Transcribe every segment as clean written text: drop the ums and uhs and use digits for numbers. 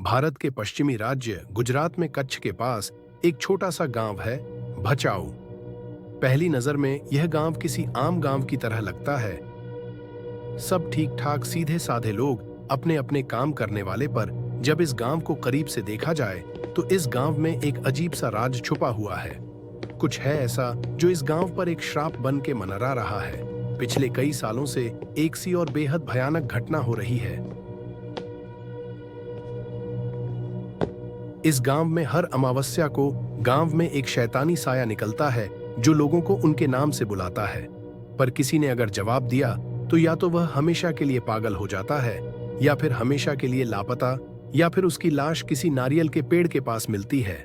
भारत के पश्चिमी राज्य गुजरात में कच्छ के पास एक छोटा सा गांव है, भचाऊ। पहली नजर में यह गांव किसी आम गांव की तरह लगता है। सब ठीक ठाक सीधे साधे लोग अपने अपने काम करने वाले, पर जब इस गांव को करीब से देखा जाए तो इस गांव में एक अजीब सा राज छुपा हुआ है। कुछ है ऐसा जो इस गांव पर एक श्राप बन के मनरा रहा है। पिछले कई सालों से एक सी और बेहद भयानक घटना हो रही है। इस गांव में हर अमावस्या को गांव में एक शैतानी साया निकलता है जो लोगों को उनके नाम से बुलाता है। पर किसी ने अगर जवाब दिया तो या तो वह हमेशा के लिए पागल हो जाता है, या फिर हमेशा के लिए लापता, या फिर उसकी लाश किसी नारियल के पेड़ के पास मिलती है।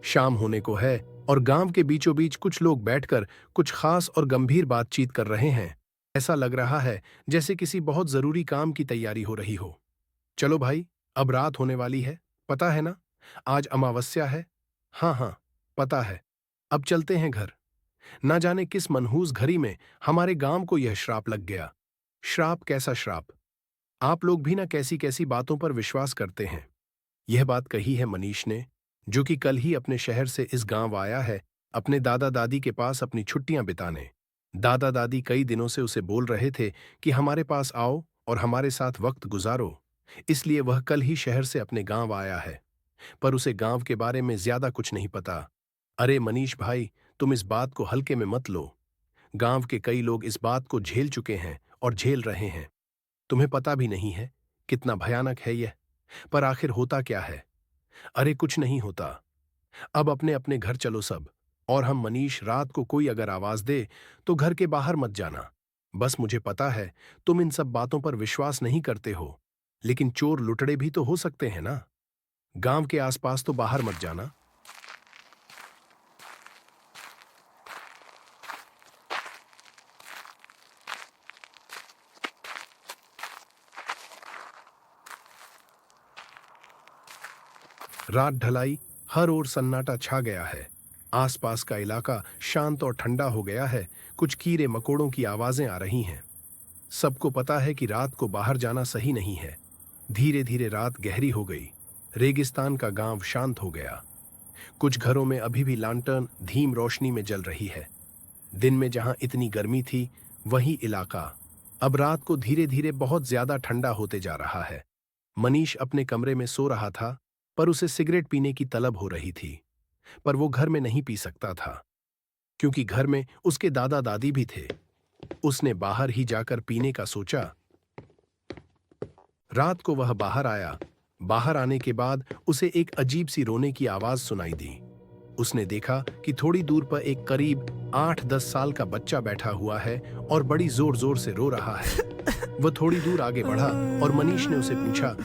शाम होने को है और गांव के बीचों बीच कुछ लोग बैठकर कुछ खास और गंभीर बातचीत कर रहे हैं। ऐसा लग रहा है जैसे किसी बहुत जरूरी काम की तैयारी हो रही हो। चलो भाई, अब रात होने वाली है, पता है ना? आज अमावस्या है। हाँ हाँ, पता है। अब चलते हैं घर। ना जाने किस मनहूस घड़ी में हमारे गांव को यह श्राप लग गया। श्राप? कैसा श्राप? आप लोग भी ना कैसी कैसी बातों पर विश्वास करते हैं। यह बात कही है मनीष ने, जो कि कल ही अपने शहर से इस गांव आया है, अपने दादा दादी के पास अपनी छुट्टियां बिताने। दादा दादी कई दिनों से उसे बोल रहे थे कि हमारे पास आओ और हमारे साथ वक्त गुजारो, इसलिए वह कल ही शहर से अपने गांव आया है। पर उसे गांव के बारे में ज्यादा कुछ नहीं पता। अरे मनीष भाई, तुम इस बात को हल्के में मत लो। गांव के कई लोग इस बात को झेल चुके हैं और झेल रहे हैं। तुम्हें पता भी नहीं है कितना भयानक है यह। पर आखिर होता क्या है? अरे कुछ नहीं होता। अब अपने अपने घर चलो सब। और हम मनीष, रात को कोई अगर आवाज दे तो घर के बाहर मत जाना। बस मुझे पता है तुम इन सब बातों पर विश्वास नहीं करते हो, लेकिन चोर लुटड़े भी तो हो सकते हैं ना। गांव के आसपास तो बाहर मत जाना। रात ढलाई, हर ओर सन्नाटा छा गया है। आसपास का इलाका शांत और ठंडा हो गया है। कुछ कीड़े मकोड़ों की आवाजें आ रही हैं। सबको पता है कि रात को बाहर जाना सही नहीं है। धीरे धीरे रात गहरी हो गई। रेगिस्तान का गांव शांत हो गया। कुछ घरों में अभी भी लांटर्न धीम रोशनी में जल रही है। दिन में जहां इतनी गर्मी थी, वही इलाका अब रात को धीरे धीरे बहुत ज्यादा ठंडा होते जा रहा है। मनीष अपने कमरे में सो रहा था, पर उसे सिगरेट पीने की तलब हो रही थी। पर वो घर में नहीं पी सकता था, क्योंकि घर में उसके दादा दादी भी थे। उसने बाहर ही जाकर पीने का सोचा। रात को वह बाहर आया। बाहर आने के बाद उसे एक अजीब सी रोने की आवाज सुनाई दी। उसने देखा कि थोड़ी दूर पर एक करीब 8-10 साल का बच्चा बैठा हुआ है और बड़ी जोर जोर से रो रहा है। वह थोड़ी दूर आगे बढ़ा और मनीष ने उसे पूछा,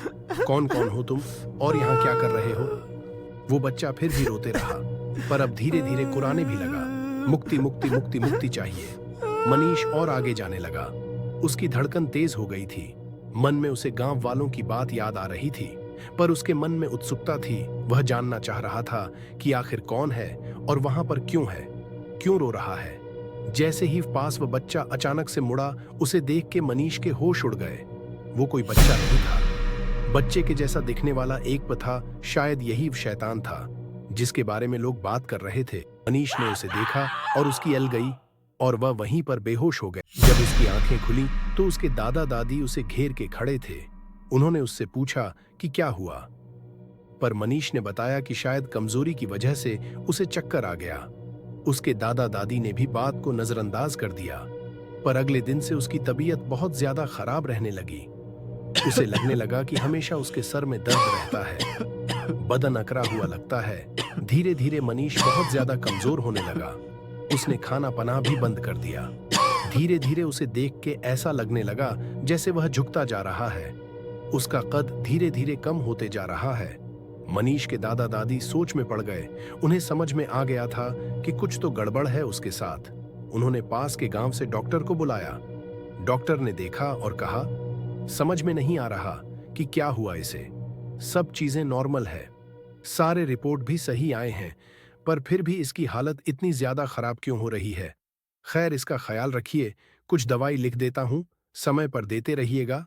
कौन कौन हो तुम और यहाँ क्या कर रहे हो? वो बच्चा फिर भी रोते रहा, पर अब धीरे धीरे कुराने भी लगा, मुक्ति मुक्ति मुक्ति मुक्ति चाहिए। मनीष और आगे जाने लगा। उसकी धड़कन तेज हो गई थी। मन में उसे गांव वालों की बात याद आ रही थी, पर उसके मन में उत्सुकता थी। वह जानना चाह रहा था कि आखिर कौन है और वहां पर क्यों है, क्यों रो रहा है। जैसे ही पास वह बच्चा अचानक से मुड़ा, उसे देख के मनीष के होश उड़ गए। वो कोई बच्चा नहीं था। बच्चे के जैसा दिखने वाला एक था, शायद यही शैतान था जिसके बारे में लोग बात कर रहे थे। मनीष ने उसे देखा और उसकी अल गई और वह वहीं पर बेहोश हो गए। जब उसकी आंखें खुली तो उसके दादा दादी उसे घेर के खड़े थे। उन्होंने उससे पूछा कि क्या हुआ, पर मनीष ने बताया कि शायद कमजोरी की वजह से उसे चक्कर आ गया। उसके दादा दादी ने भी बात को नजरअंदाज कर दिया, पर अगले दिन से उसकी तबीयत बहुत ज्यादा खराब रहने लगी। उसे लगने लगा कि हमेशा उसके सर में दर्द रहता है, बदन अकड़ा हुआ लगता है। धीरे धीरे मनीष बहुत ज्यादा कमजोर होने लगा। उसने खाना पना भी बंद कर दिया। धीरे धीरे उसे देख के ऐसा लगने लगा जैसे वह झुकता जा रहा है। उसका कद धीरे धीरे कम होते जा रहा है। मनीष के दादा दादी सोच में पड़ गए। उन्हें समझ में आ गया था कि कुछ तो गड़बड़ है उसके साथ। उन्होंने पास के गांव से डॉक्टर को बुलाया। डॉक्टर ने देखा और कहा, समझ में नहीं आ रहा कि क्या हुआ इसे। सब चीजें नॉर्मल है, सारे रिपोर्ट भी सही आए हैं, पर फिर भी इसकी हालत इतनी ज्यादा खराब क्यों हो रही है? खैर, इसका ख्याल रखिए। कुछ दवाई लिख देता हूं, समय पर देते रहिएगा।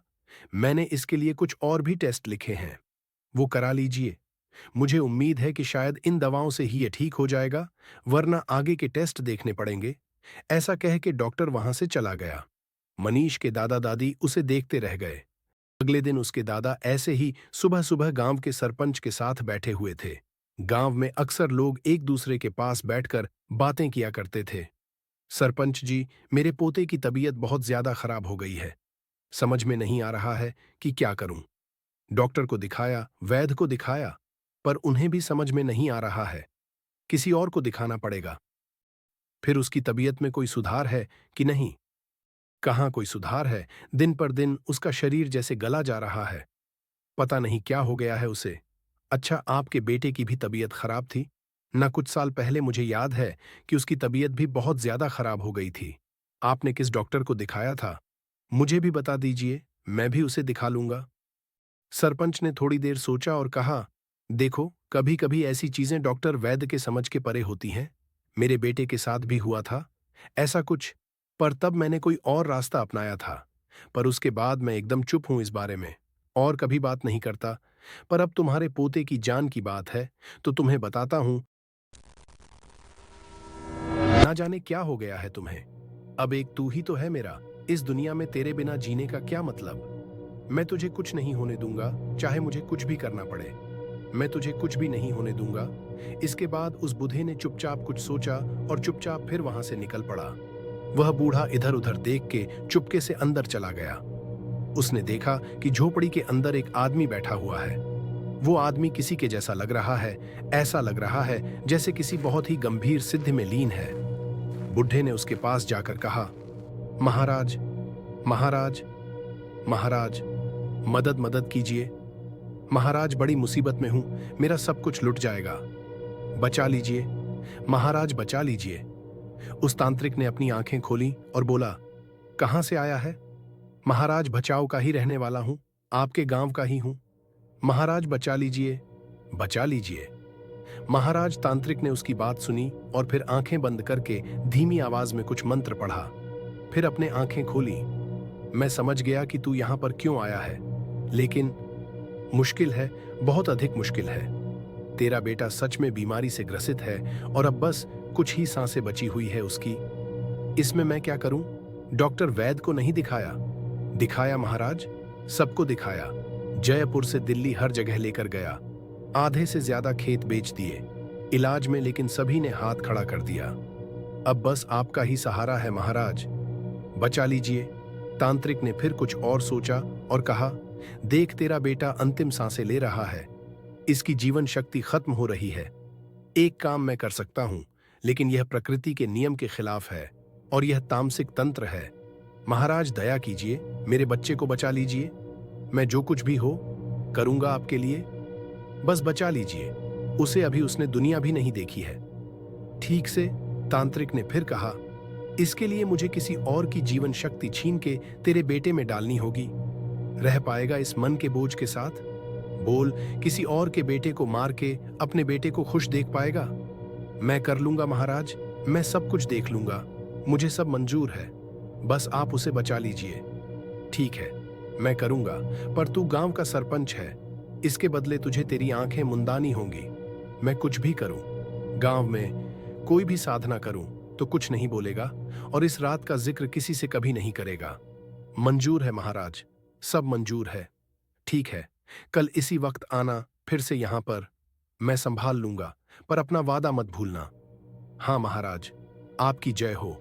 मैंने इसके लिए कुछ और भी टेस्ट लिखे हैं, वो करा लीजिए। मुझे उम्मीद है कि शायद इन दवाओं से ही ये ठीक हो जाएगा, वरना आगे के टेस्ट देखने पड़ेंगे। ऐसा कह के डॉक्टर वहां से चला गया। मनीष के दादा दादी उसे देखते रह गए। अगले दिन उसके दादा ऐसे ही सुबह सुबह गांव के सरपंच के साथ बैठे हुए थे। गांव में अक्सर लोग एक दूसरे के पास बैठकर बातें किया करते थे। सरपंच जी, मेरे पोते की तबीयत बहुत ज्यादा खराब हो गई है। समझ में नहीं आ रहा है कि क्या करूं। डॉक्टर को दिखाया, वैद्य को दिखाया, पर उन्हें भी समझ में नहीं आ रहा है। किसी और को दिखाना पड़ेगा। फिर उसकी तबीयत में कोई सुधार है कि नहीं? कहाँ कोई सुधार है? दिन पर दिन उसका शरीर जैसे गला जा रहा है। पता नहीं क्या हो गया है उसे। अच्छा, आपके बेटे की भी तबीयत खराब थी ना? कुछ साल पहले मुझे याद है कि उसकी तबीयत भी बहुत ज्यादा खराब हो गई थी। आपने किस डॉक्टर को दिखाया था? मुझे भी बता दीजिए, मैं भी उसे दिखा लूंगा। सरपंच ने थोड़ी देर सोचा और कहा, देखो, कभी कभी ऐसी चीजें डॉक्टर वैद्य के समझ के परे होती हैं। मेरे बेटे के साथ भी हुआ था ऐसा कुछ, पर तब मैंने कोई और रास्ता अपनाया था। पर उसके बाद मैं एकदम चुप हूं इस बारे में, और कभी बात नहीं करता। पर अब तुम्हारे पोते की जान की बात है, तो तुम्हें बताता हूं। ना जाने क्या हो गया है तुम्हें। अब एक तू ही तो है मेरा। इस दुनिया में तेरे बिना जीने का क्या मतलब। मैं तुझे कुछ नहीं होने दूंगा, चाहे मुझे कुछ भी करना पड़े। मैं तुझे कुछ भी नहीं होने दूंगा। इसके बाद उस बूढ़े ने चुपचाप कुछ सोचा और चुपचाप फिर वहां से निकल पड़ा। वह बूढ़ा इधर उधर देख के चुपके से अंदर चला गया। उसने देखा कि झोपड़ी के अंदर एक आदमी बैठा हुआ है। वो आदमी किसी के जैसा लग रहा है। ऐसा लग रहा है जैसे किसी बहुत ही गंभीर सिद्धि में लीन है। बुढ़े ने उसके पास जाकर कहा, महाराज, महाराज, महाराज, मदद मदद कीजिए। महाराज, बड़ी मुसीबत में हूं, मेरा सब कुछ लुट जाएगा। बचा लीजिए महाराज, बचा लीजिए। उस तांत्रिक ने अपनी आंखें खोली और बोला, कहां से आया है? महाराज, बचाव का ही रहने वाला हूं, आपके गांव का ही हूं। महाराज, बचा लीजिए, बचा लीजिए। महाराज, तांत्रिक ने उसकी बात सुनी और फिर आंखें बंद करके धीमी आवाज में कुछ मंत्र पढ़ा। फिर अपने आंखें खोली। मैं समझ गया कि तू यहां पर क्यों आया है, लेकिन मुश्किल है, बहुत अधिक मुश्किल है। तेरा बेटा सच में बीमारी से ग्रसित है और अब बस कुछ ही सांसें बची हुई है उसकी। इसमें मैं क्या करूं? डॉक्टर वैद्य को नहीं दिखाया? दिखाया महाराज, सबको दिखाया। जयपुर से दिल्ली हर जगह लेकर गया। आधे से ज्यादा खेत बेच दिए इलाज में, लेकिन सभी ने हाथ खड़ा कर दिया। अब बस आपका ही सहारा है महाराज, बचा लीजिए। तांत्रिक ने फिर कुछ और सोचा और कहा, देख, तेरा बेटा अंतिम सांसें ले रहा है, इसकी जीवन शक्ति खत्म हो रही है। एक काम मैं कर सकता हूं, लेकिन यह प्रकृति के नियम के खिलाफ है और यह तामसिक तंत्र है। महाराज, दया कीजिए, मेरे बच्चे को बचा लीजिए। मैं जो कुछ भी हो करूंगा आपके लिए, बस बचा लीजिए उसे। अभी उसने दुनिया भी नहीं देखी है ठीक से। तांत्रिक ने फिर कहा, इसके लिए मुझे किसी और की जीवन शक्ति छीन के तेरे बेटे में डालनी होगी। रह पाएगा इस मन के बोझ के साथ? बोल, किसी और के बेटे को मार के अपने बेटे को खुश देख पाएगा? मैं कर लूंगा महाराज, मैं सब कुछ देख लूंगा, मुझे सब मंजूर है, बस आप उसे बचा लीजिए। ठीक है, मैं करूंगा, पर तू गांव का सरपंच है, इसके बदले तुझे तेरी आंखें मुंदानी होंगी। मैं कुछ भी करूं, गांव में कोई भी साधना करूं तो कुछ नहीं बोलेगा और इस रात का जिक्र किसी से कभी नहीं करेगा। मंजूर है महाराज, सब मंजूर है। ठीक है, कल इसी वक्त आना फिर से यहां पर, मैं संभाल लूंगा, पर अपना वादा मत भूलना। हाँ महाराज, आपकी जय हो।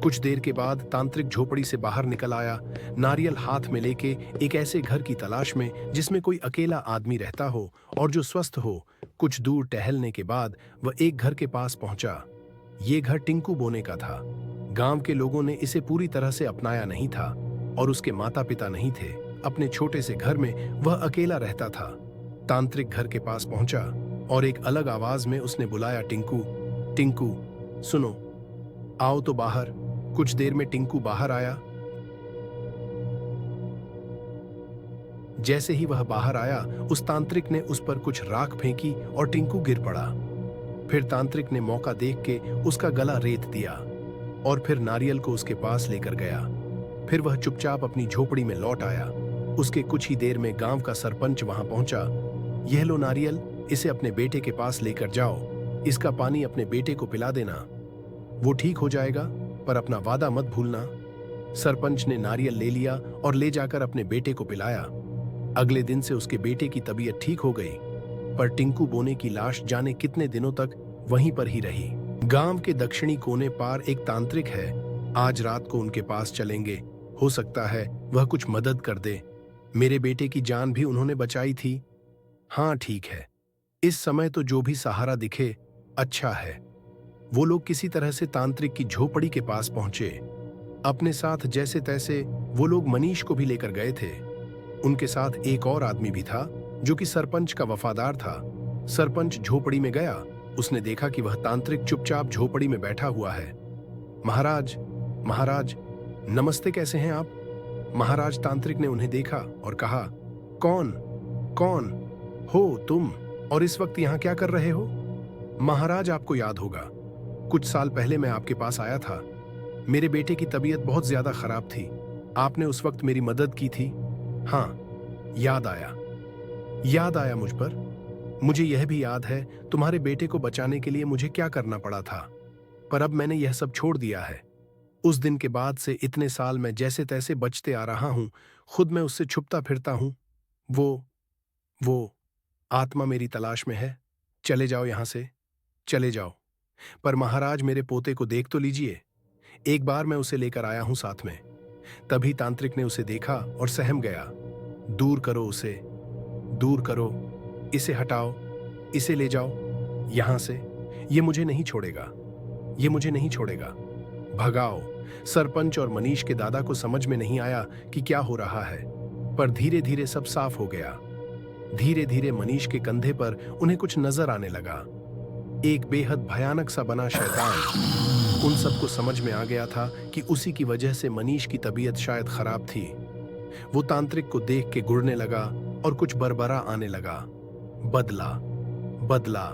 कुछ देर के बाद तांत्रिक झोपड़ी से बाहर निकल आया, नारियल हाथ में लेके, एक ऐसे घर की तलाश में जिसमें कोई अकेला आदमी रहता हो और जो स्वस्थ हो। कुछ दूर टहलने के बाद वह एक घर के पास पहुंचा। ये घर टिंकू बोने का था। गांव के लोगों ने इसे पूरी तरह से अपनाया नहीं था और उसके माता पिता नहीं थे। अपने छोटे से घर में वह अकेला रहता था। तांत्रिक घर के पास पहुंचा और एक अलग आवाज में उसने बुलाया, टिंकू, टिंकू, सुनो, आओ तो बाहर। कुछ देर में टिंकू बाहर आया। जैसे ही वह बाहर आया, उस तांत्रिक ने उस पर कुछ राख फेंकी और टिंकू गिर पड़ा। फिर तांत्रिक ने मौका देख के उसका गला रेत दिया और फिर नारियल को उसके पास लेकर गया। फिर वह चुपचाप अपनी झोपड़ी में लौट आया। उसके कुछ ही देर में गांव का सरपंच वहां पहुंचा यह लो नारियल, इसे अपने बेटे के पास लेकर जाओ, इसका पानी अपने बेटे को पिला देना, वो ठीक हो जाएगा, पर अपना वादा मत भूलना। सरपंच ने नारियल ले लिया और ले जाकर अपने बेटे को पिलाया। अगले दिन से उसके बेटे की तबीयत ठीक हो गई, पर टिंकू बोने की लाश जाने कितने दिनों तक वहीं पर ही रही। गांव के दक्षिणी कोने पार एक तांत्रिक है, आज रात को उनके पास चलेंगे, हो सकता है वह कुछ मदद कर दे। मेरे बेटे की जान भी उन्होंने बचाई थी। हाँ ठीक है, इस समय तो जो भी सहारा दिखे अच्छा है। वो लोग किसी तरह से तांत्रिक की झोपड़ी के पास पहुंचे। अपने साथ जैसे तैसे वो लोग मनीष को भी लेकर गए थे। उनके साथ एक और आदमी भी था जो कि सरपंच का वफादार था। सरपंच झोपड़ी में गया, उसने देखा कि वह तांत्रिक चुपचाप झोपड़ी में बैठा हुआ है। महाराज, महाराज, नमस्ते, कैसे हैं आप? महाराज, तांत्रिक ने उन्हें देखा और कहा, कौन कौन हो तुम, और इस वक्त यहाँ क्या कर रहे हो? महाराज, आपको याद होगा, कुछ साल पहले मैं आपके पास आया था। मेरे बेटे की तबीयत बहुत ज्यादा खराब थी, आपने उस वक्त मेरी मदद की थी। हाँ, याद आया मुझ पर। मुझे यह भी याद है तुम्हारे बेटे को बचाने के लिए मुझे क्या करना पड़ा था, पर अब मैंने यह सब छोड़ दिया है। उस दिन के बाद से इतने साल मैं जैसे तैसे बचते आ रहा हूं, खुद मैं उससे छुपता फिरता हूं। वो आत्मा मेरी तलाश में है। चले जाओ यहां से, चले जाओ। पर महाराज, मेरे पोते को देख तो लीजिए, एक बार मैं उसे लेकर आया हूं साथ में। तभी तांत्रिक ने उसे देखा और सहम गया। दूर करो उसे, दूर करो, इसे हटाओ, इसे ले जाओ यहां से, ये मुझे नहीं छोड़ेगा, ये मुझे नहीं छोड़ेगा, भगाओ। सरपंच और मनीष के दादा को समझ में नहीं आया कि क्या हो रहा है, पर धीरे धीरे सब साफ हो गया। धीरे धीरे मनीष के कंधे पर उन्हें कुछ नजर आने लगा, एक बेहद भयानक सा बना शैतान। उन सबको समझ में आ गया था कि उसी की वजह से मनीष की तबीयत शायद खराब थी। वो तांत्रिक को देख के गुड़ने लगा और कुछ बरबरा आने लगा। बदला बदला,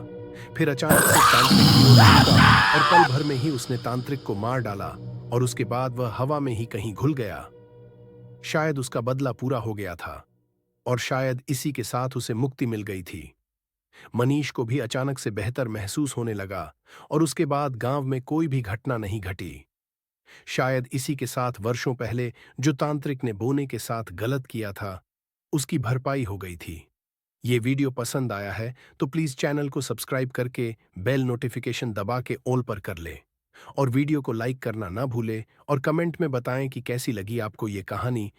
फिर अचानक से तांत्रिक की ओर झुका और पल भर में ही उसने तांत्रिक को मार डाला और उसके बाद वह हवा में ही कहीं घुल गया। शायद उसका बदला पूरा हो गया था और शायद इसी के साथ उसे मुक्ति मिल गई थी। मनीष को भी अचानक से बेहतर महसूस होने लगा और उसके बाद गांव में कोई भी घटना नहीं घटी। शायद इसी के साथ वर्षों पहले जो तांत्रिक ने बोने के साथ गलत किया था, उसकी भरपाई हो गई थी। ये वीडियो पसंद आया है तो प्लीज चैनल को सब्सक्राइब करके बेल नोटिफिकेशन दबा के ऑल पर कर ले और वीडियो को लाइक करना ना भूले और कमेंट में बताएं कि कैसी लगी आपको ये कहानी।